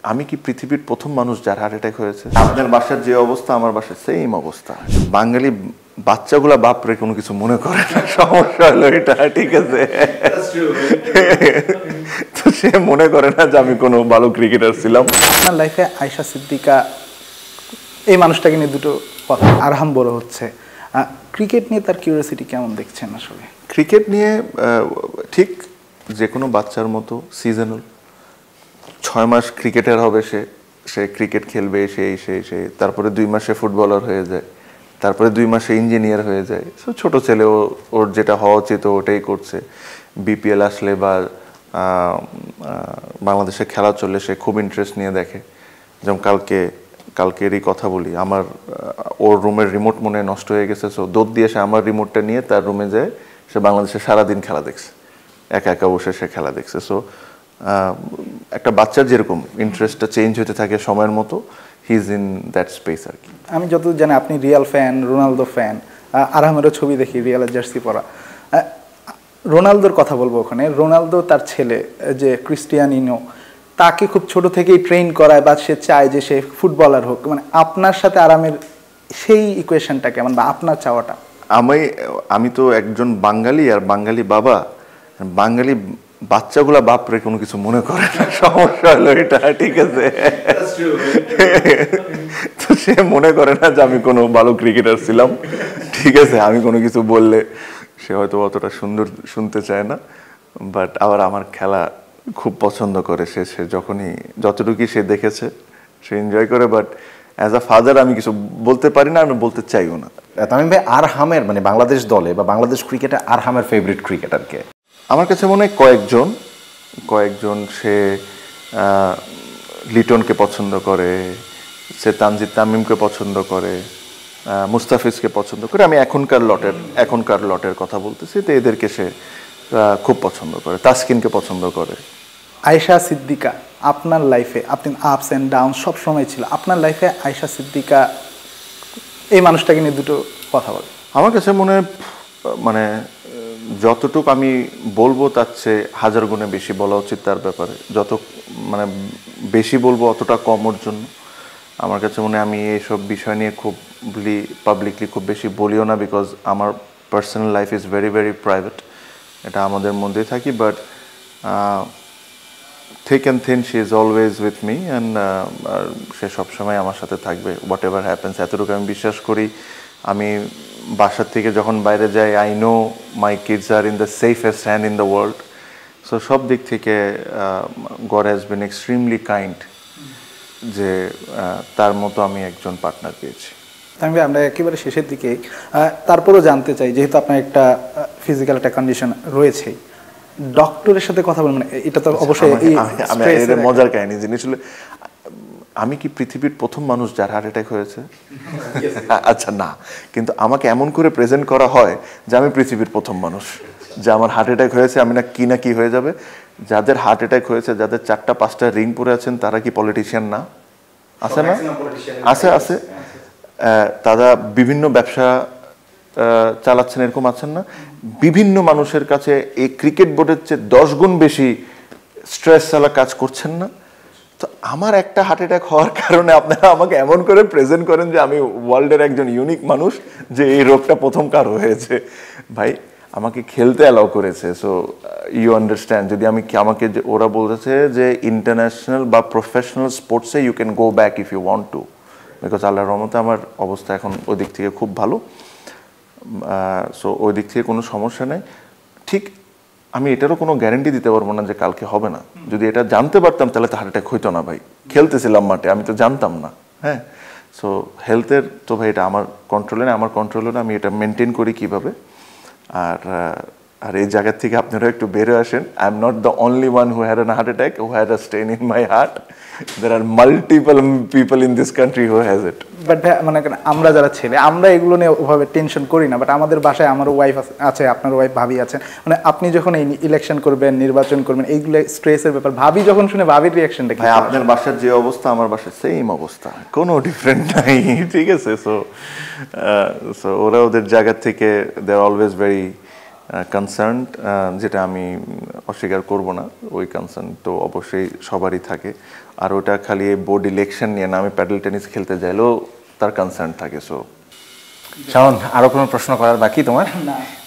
আমি কি পৃথিবীর প্রথম মানুষ যার হার্ট অ্যাটাক হয়েছে? আপনার বাসার যে অবস্থা আমার বাসার সেম অবস্থা। বাঙালি বাচ্চাগুলা বাপরে কোনো কিছু মনে করে না, সমস্যা হলো এটা, ঠিক আছে? তো সে মনে করে না যে আমি কোনো ভালো ক্রিকেটার ছিলাম। আপনার লাইফে আয়েশা সিদ্দিকা এই মানুষটাকে নিয়ে দুটো কথা আরহাম বড় হচ্ছে, ক্রিকেট নিয়ে তার কিউরিওসিটি কেমন দেখছেন? আসলে ক্রিকেট নিয়ে ঠিক যে কোনো বাচ্চার মতো সিজনাল, 6 মাস ক্রিকেটার হবে, সে ক্রিকেট খেলবে, সে তারপরে 2 মাসে ফুটবলার হয়ে যায়, তারপরে 2 মাসে ইঞ্জিনিয়ার হয়ে যায়। সো ছোটো ছেলে ওর যেটা হওয়া উচিত ওটাই করছে। বিপিএল আসলে বা বাংলাদেশে খেলা চললে সে খুব ইন্টারেস্ট নিয়ে দেখে। যেমন কালকেরই কথা বলি, আমার ওর রুমের রিমোট মনে নষ্ট হয়ে গেছে, সো দৌড় দিয়ে সে আমার রিমোটটা নিয়ে তার রুমে যায়, সে বাংলাদেশে সারাদিন খেলা দেখছে, একা একা বসে সে খেলা দেখছে। সো একটা বাচ্চার যেরকম ইন্টারেস্টটা চেঞ্জ হতে থাকে সময়ের মতো, he is in that space আর কি। আমি যতদূর জানি আপনি রিয়াল ফ্যান, রোনালদো ফ্যান, আরহামেরও ছবি দেখি রিয়ালের জার্সি পরা। রোনালদোর কথা বলবো ওখানে। রোনালদো তার ছেলে যে ক্রিস্টিয়ানিনো, তাকে খুব ছোট থেকেই ট্রেন করায় বা সে চায় যে সে ফুটবলার হোক। মানে আপনার সাথে আরামের সেই ইকুয়েশনটা কেমন, বা আপনার চাওয়াটা? আমি তো একজন বাঙালি, আর বাঙালি বাবা, বাঙালি বাচ্চাগুলা বাপরে কোনো কিছু মনে করে না, সমস্যা হলো এটা, ঠিক আছে? তো সে মনে করে না যে আমি কোনো ভালো ক্রিকেটার ছিলাম, ঠিক আছে? আমি কোনো কিছু বললে সে হয়তো অতটা সুন্দর শুনতে চায় না, বাট আবার আমার খেলা খুব পছন্দ করে। সে যতটুকুই সে দেখেছে সে এনজয় করে, বাট অ্যাজ আ ফাদার আমি কিছু বলতে পারি না, আমি বলতে চাইও না। তামিম ভাই, আরহামের মানে বাংলাদেশ দলে বা বাংলাদেশ ক্রিকেটে আরহামের ফেভারিট ক্রিকেটারকে? আমার কাছে মনে হয় কয়েকজন। সে লিটনকে পছন্দ করে, সে তানজিদ তামিমকে পছন্দ করে, মুস্তাফিজকে পছন্দ করে। আমি এখনকার লটের কথা বলতেছি, তো এদেরকে সে খুব পছন্দ করে, তাসকিনকে পছন্দ করে। আয়েশা সিদ্দিকা আপনার লাইফে, আপনি আপস অ্যান্ড ডাউন সব সময় ছিল, আপনার লাইফে আয়েশা সিদ্দিকা এই মানুষটাকে নিয়ে দুটো কথা বল। আমার কাছে মনে হয় মানে যতটুকু আমি বলবো তার চেয়ে 1000 গুণে বেশি বলা উচিত তার ব্যাপারে। যত মানে বেশি বলবো অতটা কম ওর জন্য। আমার কাছে মনে হয় আমি এইসব বিষয় নিয়ে পাবলিকলি খুব বেশি বলিও না, বিকজ আমার personal life is very very private. এটা আমাদের মধ্যেই থাকি, but thick and thin she is always with me, and সে সবসময় আমার সাথে থাকবে, হোয়াট এভার হ্যাপেন্স। এতটুকু আমি বিশ্বাস করি। আমি বাসার থেকে যখন বাইরে যাই, I know my kids are in the safest hand in the world. So সব দিক থেকে God has been extremely kind যে তার মতো আমি একজন পার্টনার পেয়েছি। আমি আমরা একেবারে শেষের দিকে, তারপরেও জানতে চাই, যেহেতু আপনার একটা ফিজিক্যাল একটা কন্ডিশন রয়েছেই, ডক্টরের সাথে কথা বলবেন, এটা তো অবশ্যই মজার কাহিনী জিনিস হলো, আমি কি পৃথিবীর প্রথম মানুষ যার হার্ট অ্যাটাক হয়েছে? আচ্ছা না, কিন্তু আমাকে এমন করে প্রেজেন্ট করা হয় যে আমি পৃথিবীর প্রথম মানুষ, যে আমার হার্ট অ্যাটাক হয়েছে। আমি না কি হয়ে যাবে? যাদের হার্ট অ্যাটাক হয়েছে, যাদের 4টা-5টা রিং পরে আছেন, তারা কি পলিটিশিয়ান না? আছে না? আছে। তারা বিভিন্ন ব্যবসা চালাচ্ছেন, এরকম আছেন না? বিভিন্ন মানুষের কাছে এই ক্রিকেট বোর্ডের চেয়ে 10 গুণ বেশি স্ট্রেস চালা কাজ করছেন না? তো আমার একটা হার্ট অ্যাটাক হওয়ার কারণে আপনারা আমাকে এমন করে প্রেজেন্ট করেন যে আমি ওয়ার্ল্ডের একজন ইউনিক মানুষ, যে এই রোগটা প্রথম কারো হয়েছে। ভাই, আমাকে খেলতে অ্যালাউ করেছে, সো ইউ আন্ডারস্ট্যান্ড। যদি আমাকে ওরা বলতেছে যে ইন্টারন্যাশনাল বা প্রফেশনাল স্পোর্টসে you can go back if you want to, because আল্লাহর রহমতে আমার অবস্থা এখন ওই দিক থেকে খুব ভালো। সো ওই দিক থেকে কোনো সমস্যা নেই। ঠিক আমি এটারও কোনো গ্যারেন্টি দিতে পারবো না যে কালকে হবে না। যদি এটা জানতে পারতাম তাহলে তো হার্ট অ্যাটাক হইতো না ভাই। খেলতেছিলাম মাঠে, আমি তো জানতাম না। হ্যাঁ, সো হেলথের তো ভাই এটা আমার কন্ট্রোলে না, আমার কন্ট্রোলে না, আমি এটা মেনটেন করি কীভাবে। আর এই জায়গার থেকে আপনারা একটু বেরো আসেন। I am not the only one who had an heart attack, who had a stent in my heart. There are multiple people in this country who has it. But মানে আমরা যারা ছেলে, আমরা এগুলো নিয়ে ওভাবে টেনশন করি না। বাট আমাদের বাসায় আমার ওয়াইফ আছে, আপনার ওয়াইফ ভাবি আছে, মানে আপনি যখন এই ইলেকশন করবেন, নির্বাচন করবেন, এইগুলো স্ট্রেসের ব্যাপার, ভাবি যখন শুনে ভাবির রিয়াকশনটা কি? আপনার বাসার যে অবস্থা আমার বাসার সেম অবস্থা, কোনো ডিফারেন্ট নাই, ঠিক আছে? সো ওরা ওদের জায়গা থেকে দে আর অলওয়েজ ভেরি কনসার্ন, যেটা আমি অস্বীকার করব না, ওই কনসার্ন তো অবশ্যই সবারই থাকে। আর ওটা খালি বোর্ড ইলেকশন নিয়ে না, আমি প্যাডেল টেনিস খেলতে চাইলেও তার কনসার্ন থাকে। সো শাওন, আরও কোনো প্রশ্ন করার বাকি তোমার?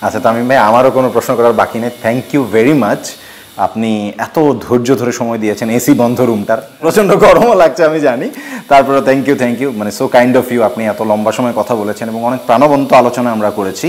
আচ্ছা তামিম ভাই, আমারও কোনো প্রশ্ন করার বাকি নেই। Thank you very much. আপনি এত ধৈর্য ধরে সময় দিয়েছেন, এসি বন্ধ রুমটার, প্রচণ্ড গরমও লাগছে আমি জানি, তারপরে থ্যাংক ইউ, মানে সো কাইন্ড অফ ইউ। আপনি এত লম্বা সময় কথা বলেছেন এবং অনেক প্রাণবন্ত আলোচনা আমরা করেছি।